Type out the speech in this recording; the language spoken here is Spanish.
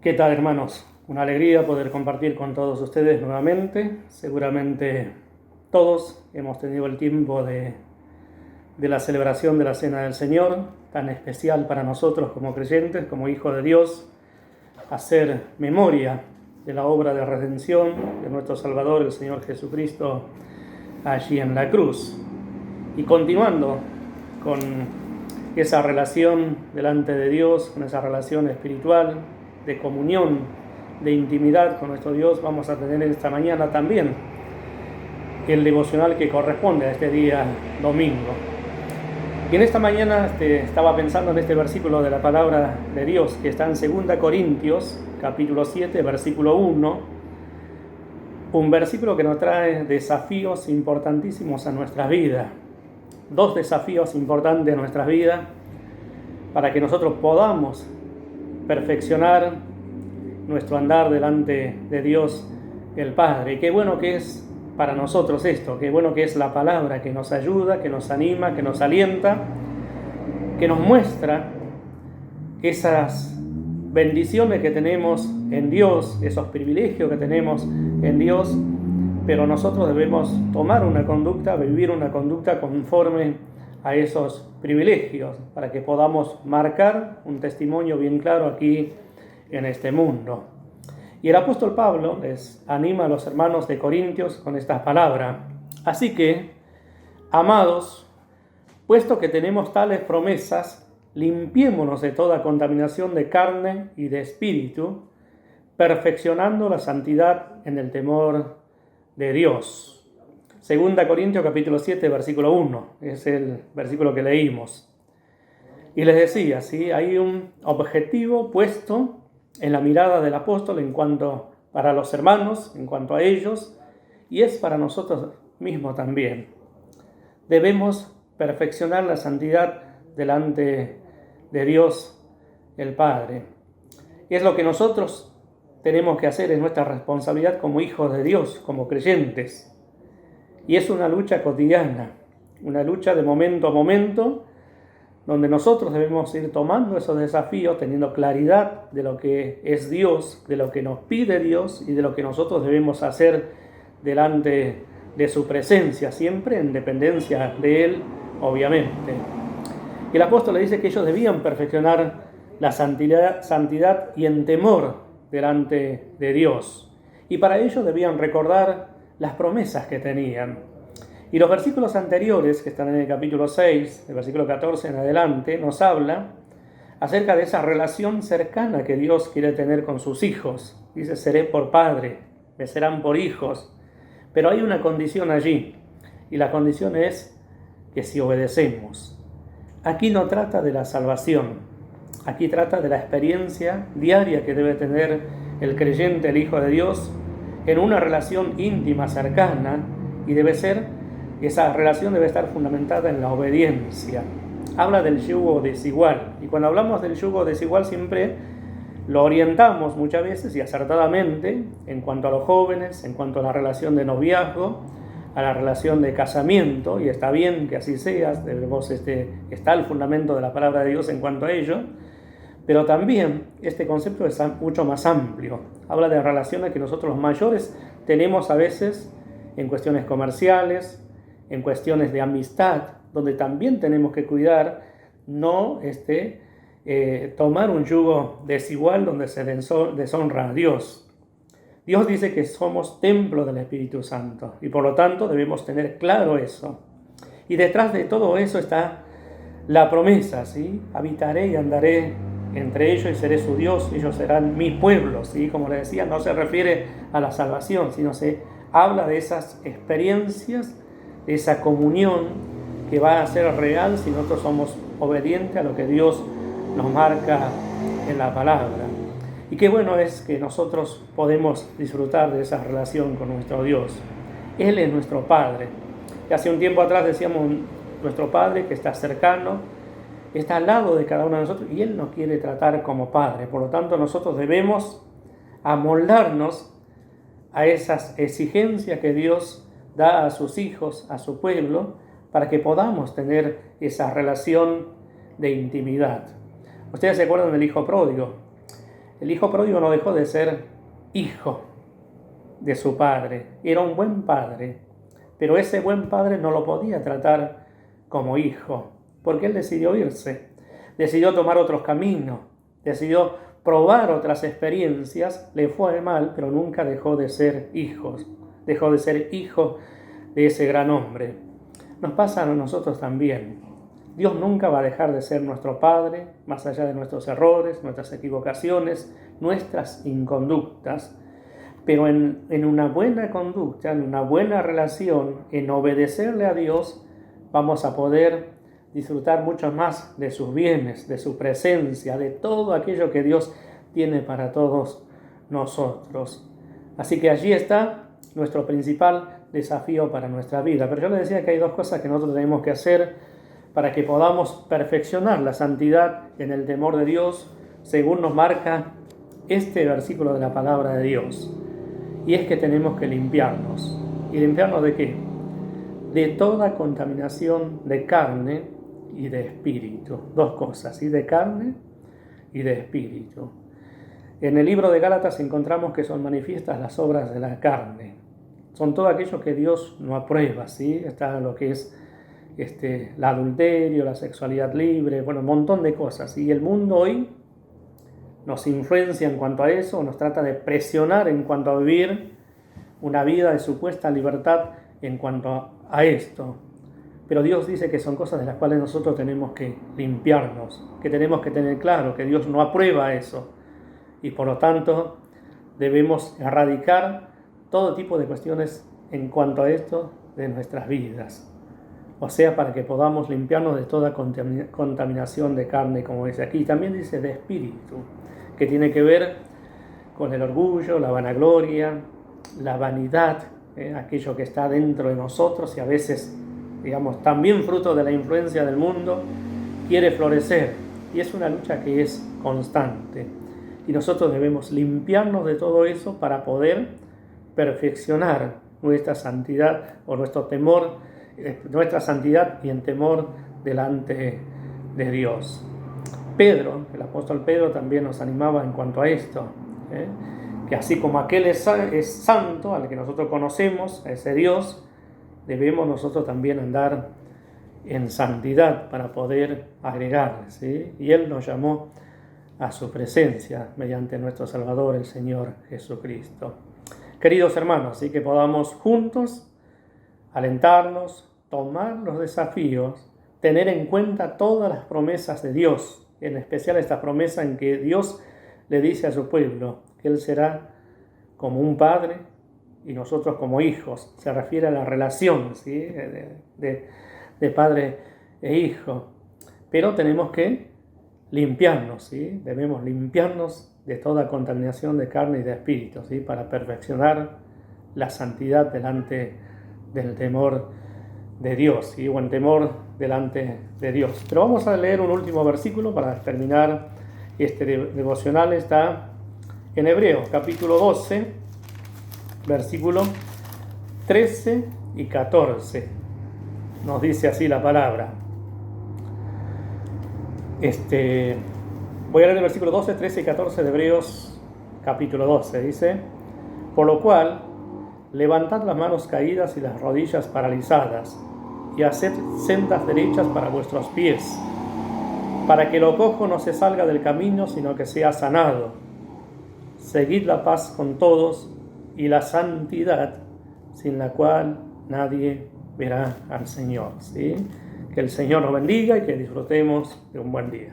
¿Qué tal, hermanos? Una alegría poder compartir con todos ustedes nuevamente. Seguramente todos hemos tenido el tiempo de la celebración de la Cena del Señor, tan especial para nosotros como creyentes, como hijos de Dios, hacer memoria de la obra de redención de nuestro Salvador, el Señor Jesucristo, allí en la cruz. Y continuando con esa relación delante de Dios, con esa relación espiritual, de comunión, de intimidad con nuestro Dios, vamos a tener esta mañana también el devocional que corresponde a este día domingo. Y en esta mañana estaba pensando en este versículo de la palabra de Dios que está en 2 Corintios, capítulo 7, versículo 1, un versículo que nos trae desafíos importantísimos a nuestras vidas. Dos desafíos importantes en nuestras vidas para que nosotros podamos perfeccionar nuestro andar delante de Dios el Padre. Qué bueno que es para nosotros esto, qué bueno que es la palabra que nos ayuda, que nos anima, que nos alienta, que nos muestra esas bendiciones que tenemos en Dios, esos privilegios que tenemos en Dios, pero nosotros debemos tomar una conducta, vivir una conducta conforme a esos privilegios, para que podamos marcar un testimonio bien claro aquí en este mundo. Y el apóstol Pablo les anima a los hermanos de Corintios con estas palabras. Así que, amados, puesto que tenemos tales promesas, limpiémonos de toda contaminación de carne y de espíritu, perfeccionando la santidad en el temor de Dios. 2 Corintios capítulo 7, versículo 1, es el versículo que leímos. Y les decía, ¿sí? Hay un objetivo puesto en la mirada del apóstol en cuanto para los hermanos, en cuanto a ellos, y es para nosotros mismos también. Debemos perfeccionar la santidad delante de Dios el Padre. Y es lo que nosotros tenemos que hacer, es nuestra responsabilidad como hijos de Dios, como creyentes. Y es una lucha cotidiana, una lucha de momento a momento, donde nosotros debemos ir tomando esos desafíos, teniendo claridad de lo que es Dios, de lo que nos pide Dios y de lo que nosotros debemos hacer delante de su presencia, siempre en dependencia de Él, obviamente. Y el apóstol le dice que ellos debían perfeccionar la santidad y en temor delante de Dios. Y para ello debían recordar las promesas que tenían. Y los versículos anteriores, que están en el capítulo 6, el versículo 14 en adelante, nos habla acerca de esa relación cercana que Dios quiere tener con sus hijos. Dice, seré por padre, me serán por hijos. Pero hay una condición allí, y la condición es que si obedecemos. Aquí no trata de la salvación, aquí trata de la experiencia diaria que debe tener el creyente, el Hijo de Dios, en una relación íntima, cercana, y esa relación debe estar fundamentada en la obediencia. Habla del yugo desigual, y cuando hablamos del yugo desigual siempre lo orientamos muchas veces y acertadamente en cuanto a los jóvenes, en cuanto a la relación de noviazgo, a la relación de casamiento, y está bien que así sea, está el fundamento de la palabra de Dios en cuanto a ello, pero también este concepto es mucho más amplio. Habla de relaciones que nosotros los mayores tenemos a veces en cuestiones comerciales, en cuestiones de amistad, donde también tenemos que cuidar no tomar un yugo desigual donde se deshonra a Dios. Dios dice que somos templo del Espíritu Santo y por lo tanto debemos tener claro eso. Y detrás de todo eso está la promesa, ¿sí? Habitaré y andaré entre ellos y seré su Dios, ellos serán mi pueblo, ¿sí? Como le decía, no se refiere a la salvación, sino se habla de esas experiencias, de esa comunión que va a ser real si nosotros somos obedientes a lo que Dios nos marca en la palabra. Y qué bueno es que nosotros podemos disfrutar de esa relación con nuestro Dios. Él es nuestro Padre. Y hace un tiempo atrás decíamos, nuestro Padre que está cercano, está al lado de cada uno de nosotros y Él nos quiere tratar como Padre. Por lo tanto, nosotros debemos amoldarnos a esas exigencias que Dios da a sus hijos, a su pueblo, para que podamos tener esa relación de intimidad. Ustedes se acuerdan del hijo pródigo. El hijo pródigo no dejó de ser hijo de su padre. Era un buen padre, pero ese buen padre no lo podía tratar como hijo, porque él decidió irse, decidió tomar otros caminos, decidió probar otras experiencias, le fue mal, pero nunca dejó de ser hijo de ese gran hombre. Nos pasa a nosotros también. Dios nunca va a dejar de ser nuestro Padre, más allá de nuestros errores, nuestras equivocaciones, nuestras inconductas, pero en una buena conducta, en una buena relación, en obedecerle a Dios, vamos a poder disfrutar mucho más de sus bienes, de su presencia, de todo aquello que Dios tiene para todos nosotros. Así que allí está nuestro principal desafío para nuestra vida. Pero yo les decía que hay dos cosas que nosotros tenemos que hacer para que podamos perfeccionar la santidad en el temor de Dios, según nos marca este versículo de la palabra de Dios. Y es que tenemos que limpiarnos. ¿Y limpiarnos de qué? De toda contaminación de carne y de espíritu. Dos cosas, ¿sí? De carne y de espíritu. En el libro de Gálatas encontramos que son manifiestas las obras de la carne. Son todo aquello que Dios no aprueba, ¿sí? Está lo que es el adulterio, la sexualidad libre, bueno, un montón de cosas. Y el mundo hoy nos influencia en cuanto a eso, nos trata de presionar en cuanto a vivir una vida de supuesta libertad en cuanto a esto. Pero Dios dice que son cosas de las cuales nosotros tenemos que limpiarnos, que tenemos que tener claro que Dios no aprueba eso. Y por lo tanto debemos erradicar todo tipo de cuestiones en cuanto a esto de nuestras vidas. O sea, para que podamos limpiarnos de toda contaminación de carne, como dice aquí. También dice de espíritu, que tiene que ver con el orgullo, la vanagloria, la vanidad, aquello que está dentro de nosotros y a veces, digamos, también fruto de la influencia del mundo, quiere florecer. Y es una lucha que es constante. Y nosotros debemos limpiarnos de todo eso para poder perfeccionar nuestra santidad o nuestro temor, nuestra santidad y en temor delante de Dios. Pedro, el apóstol Pedro, también nos animaba en cuanto a esto, que así como aquel es santo, al que nosotros conocemos, a ese Dios, debemos nosotros también andar en santidad para poder agregar, ¿sí? Y Él nos llamó a su presencia mediante nuestro Salvador, el Señor Jesucristo. Queridos hermanos, así que podamos juntos alentarnos, tomar los desafíos, tener en cuenta todas las promesas de Dios, en especial esta promesa en que Dios le dice a su pueblo que Él será como un padre y nosotros como hijos. Se refiere a la relación, ¿sí? de padre e hijo. Pero tenemos que limpiarnos, ¿sí? Debemos limpiarnos de toda contaminación de carne y de espíritu, ¿sí? Para perfeccionar la santidad delante del temor de Dios, ¿sí? O en temor delante de Dios. Pero vamos a leer un último versículo para terminar este devocional. Está en Hebreos capítulo 12, versículo 13 y 14. Nos dice así la palabra. Voy a leer el versículo 12, 13 y 14 de Hebreos capítulo 12. Dice: por lo cual, levantad las manos caídas y las rodillas paralizadas, y haced sendas derechas para vuestros pies, para que lo cojo no se salga del camino, sino que sea sanado. Seguid la paz con todos y la santidad, sin la cual nadie verá al Señor. ¿Sí? Que el Señor nos bendiga y que disfrutemos de un buen día.